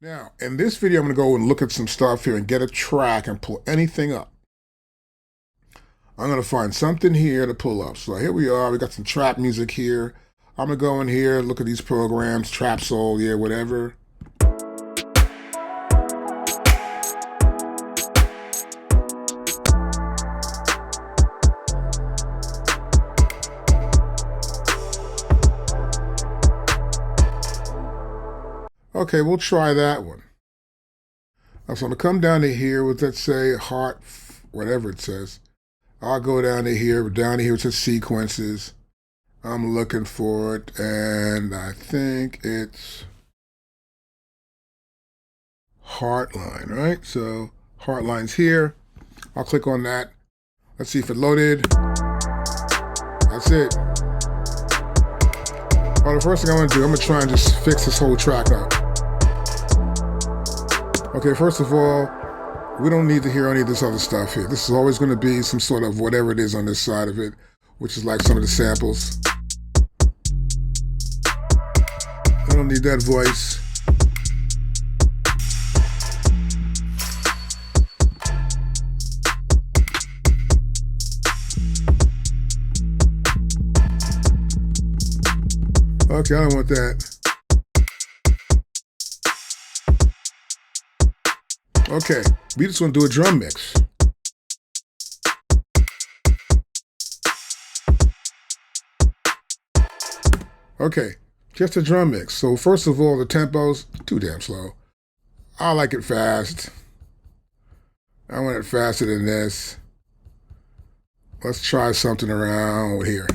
Now, in this video, I'm going to go and look at some stuff here and get a track and pull anything up. I'm going to find something here to pull up. So here we are. We got some trap music here. I'm going to go in here, look at these programs, trap soul, yeah, whatever. Okay, we'll try that one. So I'm going to come down to here with, let's say, heart, whatever it says. I'll go down to here it says sequences. I'm looking for it, and I think it's Heartline, right? So Heartline's here. I'll click on that. Let's see if it loaded. That's it. Well, the first thing I'm going to do, I'm going to try and just fix this whole track up. Okay, first of all, we don't need to hear any of this other stuff here. This is always going to be some sort of whatever it is on this side of it, which is like some of the samples. I don't need that voice. Okay, I don't want that. Okay, we just want to do a drum mix. Okay, just a drum mix. So first of all, the tempo's too damn slow. I like it fast. I want it faster than this. Let's try something around here.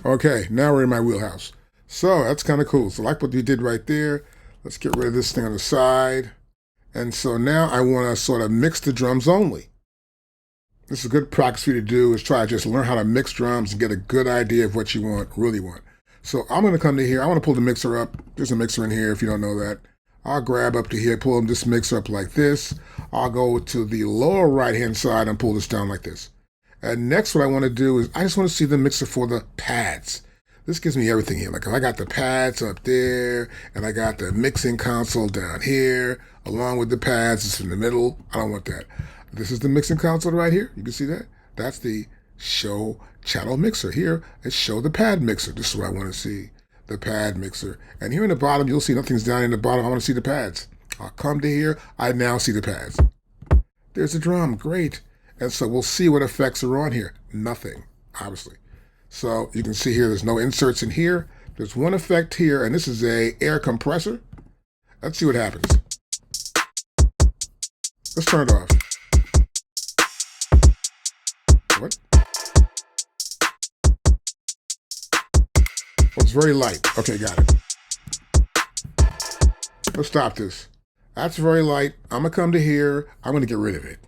Okay, now we're in my wheelhouse. So that's kind of cool. So like what we did right there, let's get rid of this thing on the side. And so now I want to sort of mix the drums only. This is a good practice for you to do, is try to just learn how to mix drums and get a good idea of what you really want. So I'm going to come to here. I want to pull the mixer up. There's a mixer in here if you don't know that. I'll grab up to here, pull this mixer up like this. I'll go to the lower right-hand side and pull this down like this. And next what I want to do is I just want to see the mixer for the pads. This gives me everything here. Like if I got the pads up there and I got the mixing console down here along with the pads, it's in the middle. I don't want that. This is the mixing console right here. You can see that. That's the show channel mixer. Here, it's show the pad mixer. This is what I want to see, the pad mixer. And here in the bottom, you'll see nothing's down in the bottom. I want to see the pads. I'll come to here. I now see the pads. There's the drum. Great. And so we'll see what effects are on here. Nothing, obviously. So you can see here, there's no inserts in here. There's one effect here, and this is a air compressor. Let's see what happens. Let's turn it off. What? Oh, it's very light. Okay, got it. Let's stop this. That's very light. I'm going to come to here. I'm going to get rid of it.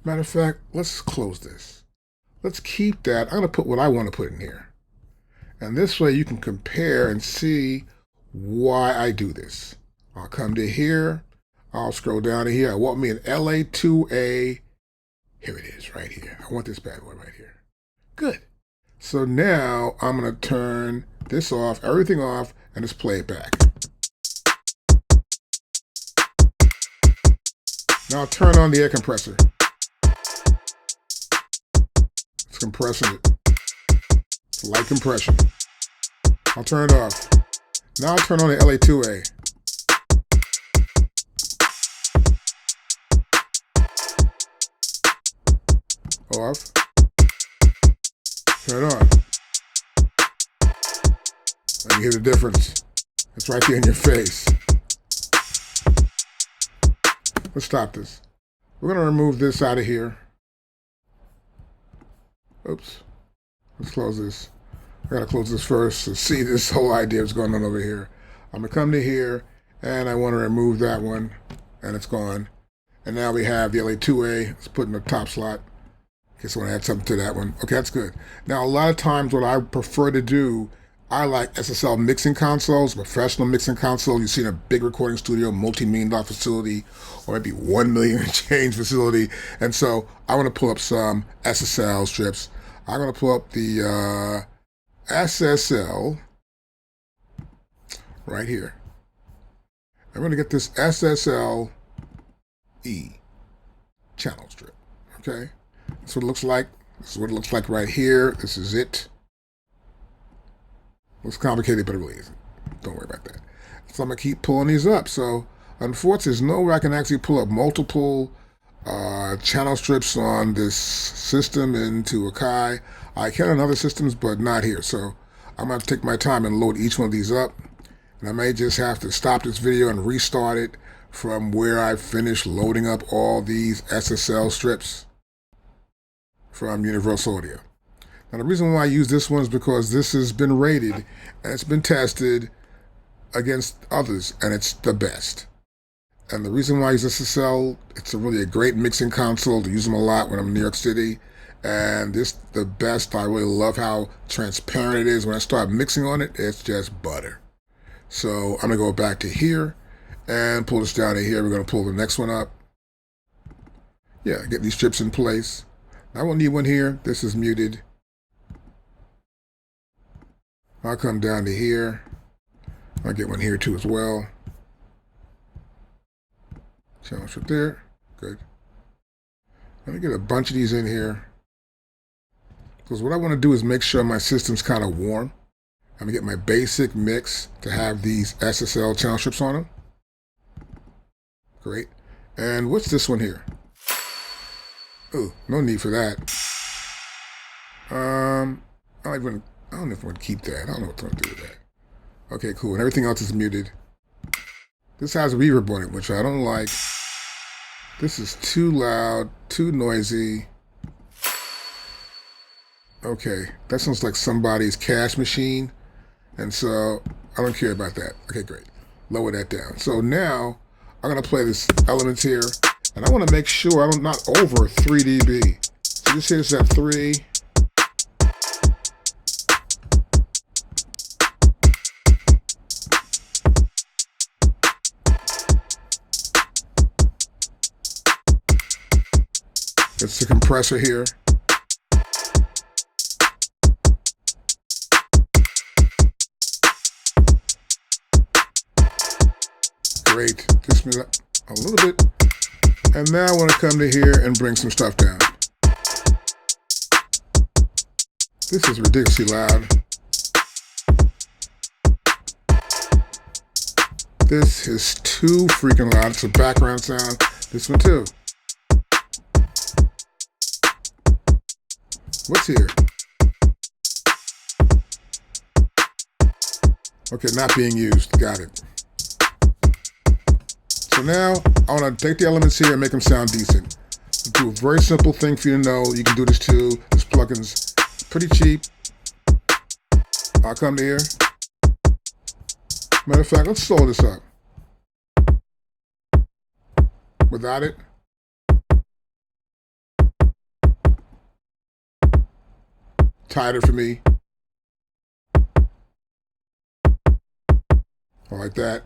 Matter of fact, let's close this. Let's keep that. I'm going to put what I want to put in here. And this way you can compare and see why I do this. I'll come to here. I'll scroll down to here. I want me an LA2A. Here it is, right here. I want this bad boy right here. Good. So now I'm going to turn this off, everything off, and just play it back. Now I'll turn on the air compressor. Compressing it. It's light compression. I'll turn it off. Now I'll turn on the LA2A. Off. Turn it on. And you hear the difference. It's right there in your face. Let's stop this. We're going to remove this out of here. Oops. Let's close this. I gotta close this first to see this whole idea that's going on over here. I'm gonna come to here and I want to remove that one, and it's gone. And now we have the LA2A. Let's put in the top slot. Okay, so I want to add something to that one. Okay, that's good. Now, a lot of times what I prefer to do, I like SSL mixing consoles, professional mixing console. You see in a big recording studio, multi-million-dollar facility, or maybe 1 million and change facility. And so I want to pull up some SSL strips. I'm going to pull up the SSL right here. I'm going to get this SSL E channel strip. Okay, that's what it looks like. This is what it looks like right here. This is it. Looks complicated, but it really isn't. Don't worry about that. So I'm gonna keep pulling these up. So unfortunately, there's no way I can actually pull up multiple channel strips on this system into Akai. I can on other systems, but not here. So I'm gonna take my time and load each one of these up. And I may just have to stop this video and restart it from where I finished loading up all these SSL strips from Universal Audio. Now the reason why I use this one is because this has been rated and it's been tested against others and it's the best. And the reason why I use SSL, it's really a great mixing console to use them a lot when I'm in New York City. And this the best. I really love how transparent it is. When I start mixing on it, it's just butter. So I'm gonna go back to here and pull this down to here. We're gonna pull the next one up. Yeah, get these strips in place. I won't need one here. This is muted. I'll come down to here. I'll get one here too as well. Channel strip there. Good. Let me get a bunch of these in here. Because what I want to do is make sure my system's kind of warm. I'm going to get my basic mix to have these SSL channel strips on them. Great. And what's this one here? Oh, no need for that. I don't know if I want to keep that. I don't know what I'm going to do with that. Okay, cool. And everything else is muted. This has a reverb on it, which I don't like. This is too loud, too noisy. Okay, that sounds like somebody's cash machine. And so I don't care about that. Okay, great. Lower that down. So now I'm going to play this elements here. And I want to make sure I'm not over 3 dB. So just hit this at 3. It's the compressor here. Great. Just move up a little bit. And now I want to come to here and bring some stuff down. This is ridiculously loud. This is too freaking loud. It's a background sound. This one too. What's here? Okay, not being used. Got it. So now I want to take the elements here and make them sound decent. Do a very simple thing for you to know. You can do this too. This plugin's pretty cheap. I'll come to here. Matter of fact, let's slow this up. Without it. Tighter for me. Like that.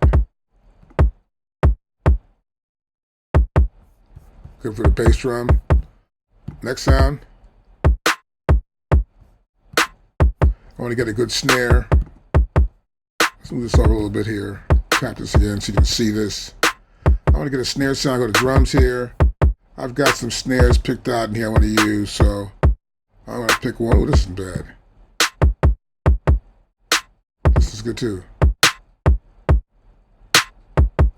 Good for the bass drum. Next sound. I want to get a good snare. Let's move this over a little bit here. Tap this again so you can see this. I want to get a snare sound. Go to drums here. I've got some snares picked out in here I want to use, so I'm going to pick one. Oh, this is bad. This is good too.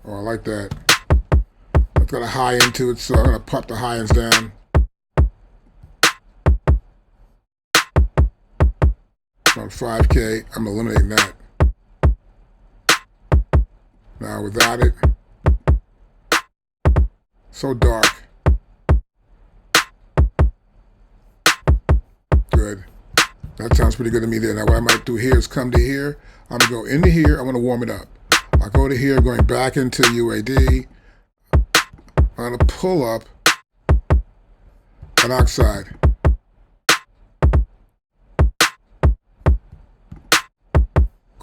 Oh, I like that. It's got a high end to it, so I'm going to pop the high ends down. On 5K, I'm eliminating that. Now without it, so dark. Good. That sounds pretty good to me there. Now what I might do here is come to here. I'm going to go into here. I'm going to warm it up. I'll go to here, going back into UAD. I'm going to pull up an oxide.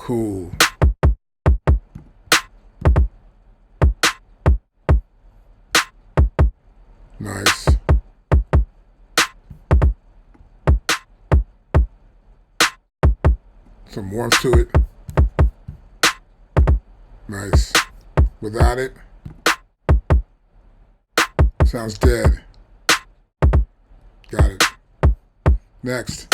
cool. Nice. Some warmth to it. Nice. Without it, sounds dead. Got it. Next.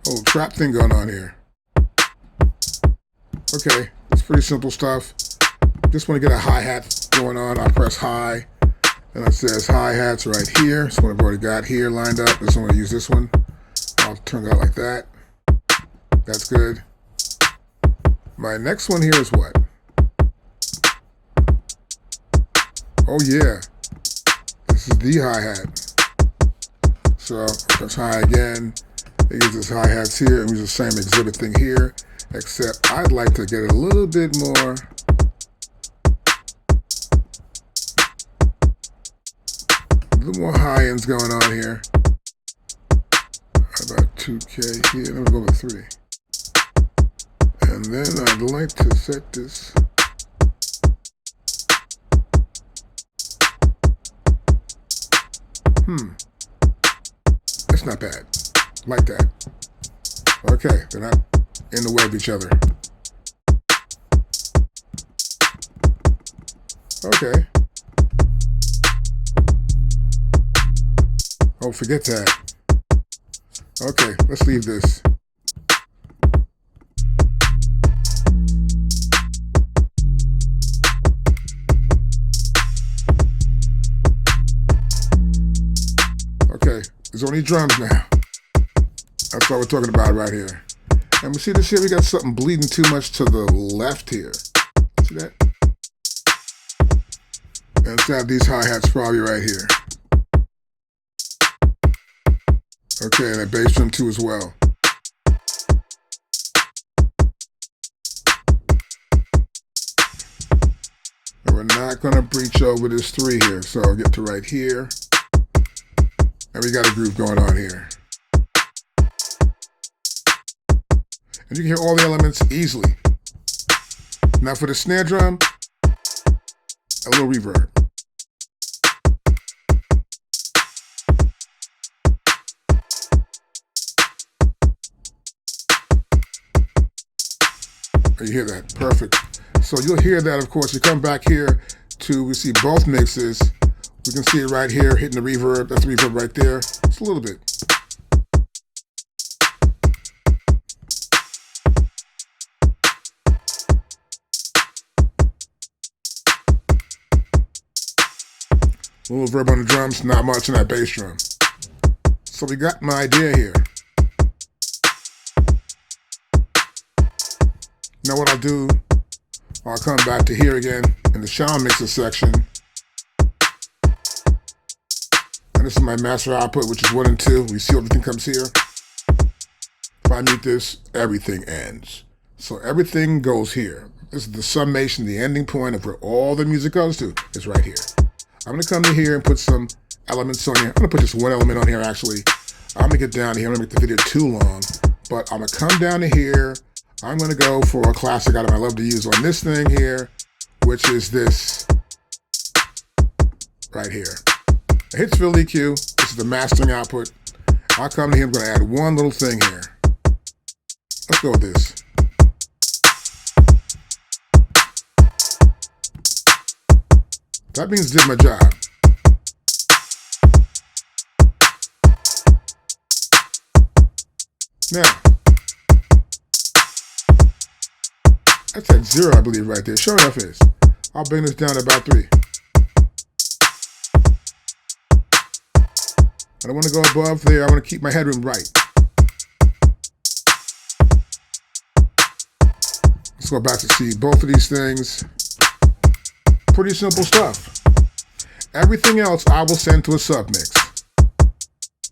Oh, trap thing going on here. Okay, it's pretty simple stuff. Just want to get a hi-hat going on. I press high, and it says hi-hats right here. This one I've already got here lined up. This one, I'm going to use this one. I'll turn it out like that. That's good. My next one here is what? Oh yeah, this is the hi-hat. So press high again. It gives us hi-hats here, and we use the same exhibit thing here, except I'd like to get a little bit more. A little more high ends going on here. About 2K here. Let me go with 3. And then I'd like to set this. That's not bad. Like that. Okay, they're not in the way of each other. Okay. Oh, forget that. Okay, let's leave this. Okay, there's only drums now. That's what we're talking about right here. And we see this here, we got something bleeding too much to the left here. See that? And instead of these hi-hats probably right here. Okay, and that bass drum too as well. And we're not going to breach over this 3 here, so I'll get to right here. And we got a groove going on here. And you can hear all the elements easily. Now for the snare drum, a little reverb. You hear that? Perfect. So you'll hear that, of course. You come back here we see both mixes. We can see it right here, hitting the reverb. That's the reverb right there. Just a little bit. A little reverb on the drums, not much on that bass drum. So we got my idea here. Now what I'll do, I'll come back to here again in the sound mixer section. And this is my master output, which is 1 and 2. We see everything comes here. If I mute this, everything ends. So everything goes here. This is the summation, the ending point of where all the music goes to is right here. I'm going to come to here and put some elements on here. I'm going to put just one element on here actually. I'm going to get down to here. I'm going to make the video too long. But I'm going to come down to here. I'm going to go for a classic item I love to use on this thing here, which is this right here. It hits fill EQ. This is the mastering output. I'll come to here. I'm going to add one little thing here. Let's go with this. That means I did my job. Now, that's at 0, I believe, right there. Sure enough is. I'll bring this down to about 3. I don't want to go above there. I want to keep my headroom right. Let's go back to see both of these things. Pretty simple stuff. Everything else I will send to a submix.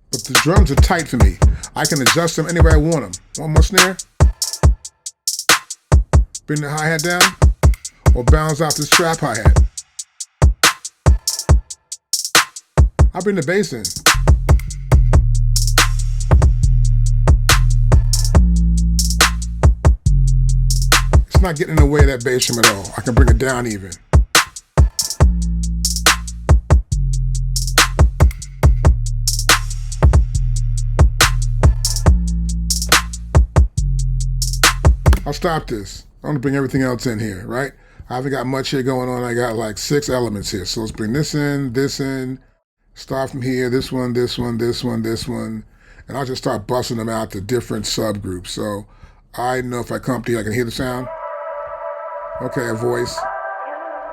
But the drums are tight for me. I can adjust them anywhere I want them. One more snare. Bring the hi-hat down. Or bounce out this trap hi-hat. I'll bring the bass in. not getting in the way of that bass drum at all. I can bring it down even. I'll stop this. I'm gonna bring everything else in here, right? I haven't got much here going on. I got like 6 elements here. So let's bring this in, start from here, this one, this one, this one, this one, and I'll just start busting them out to different subgroups. So I know if I come up here, I can hear the sound. Okay, a voice,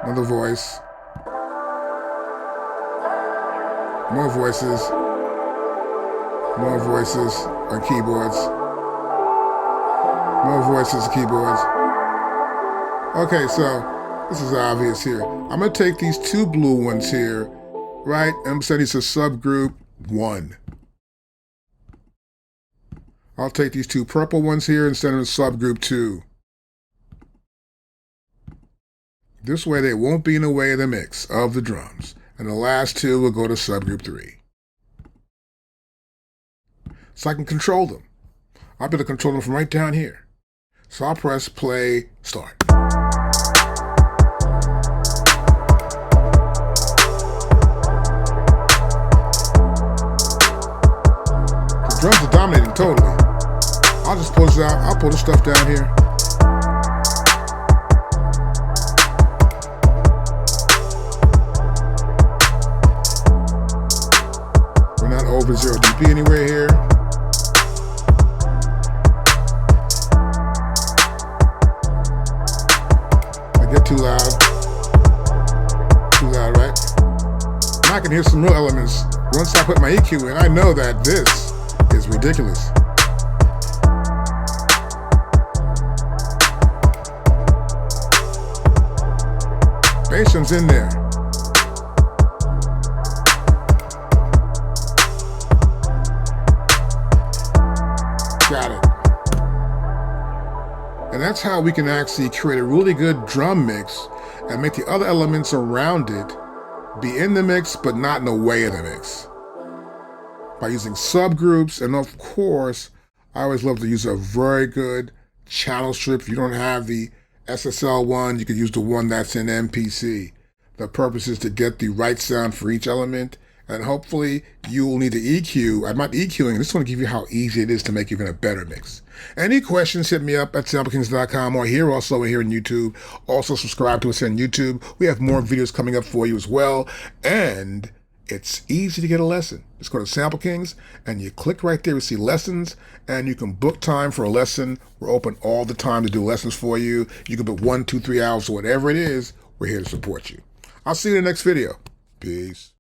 another voice, more voices on keyboards, more voices on keyboards. Okay, so this is obvious here. I'm gonna take these 2 blue ones here, right? I'm saying it's a subgroup 1. I'll take these 2 purple ones here instead of subgroup 2. This way they won't be in the way of the mix of the drums. And the last 2 will go to subgroup 3. So I can control them. I'll be able to control them from right down here. So I'll press play, start. The drums are dominating totally. I'll just pull this out. I'll pull the stuff down here. We're not over 0 dB anywhere here. I get too loud. Too loud, right? Now I can hear some real elements. Once I put my EQ in, I know that this is ridiculous. Bass drum's in there. Got it. And that's how we can actually create a really good drum mix and make the other elements around it be in the mix but not in the way of the mix. By using subgroups, and of course, I always love to use a very good channel strip. If you don't have the SSL one, you could use the one that's in MPC. The purpose is to get the right sound for each element, and hopefully you will need the EQ. I'm not EQing, I just want to give you how easy it is to make even a better mix. Any questions, hit me up at SampleKings.com or here also here on YouTube. Also subscribe to us here on YouTube. We have more videos coming up for you as well, and it's easy to get a lesson. Just go to Sample Kings and you click right there to see lessons, and you can book time for a lesson. We're open all the time to do lessons for you. You can book 1, 2, 3 hours or whatever it is. We're here to support you. I'll see you in the next video. Peace.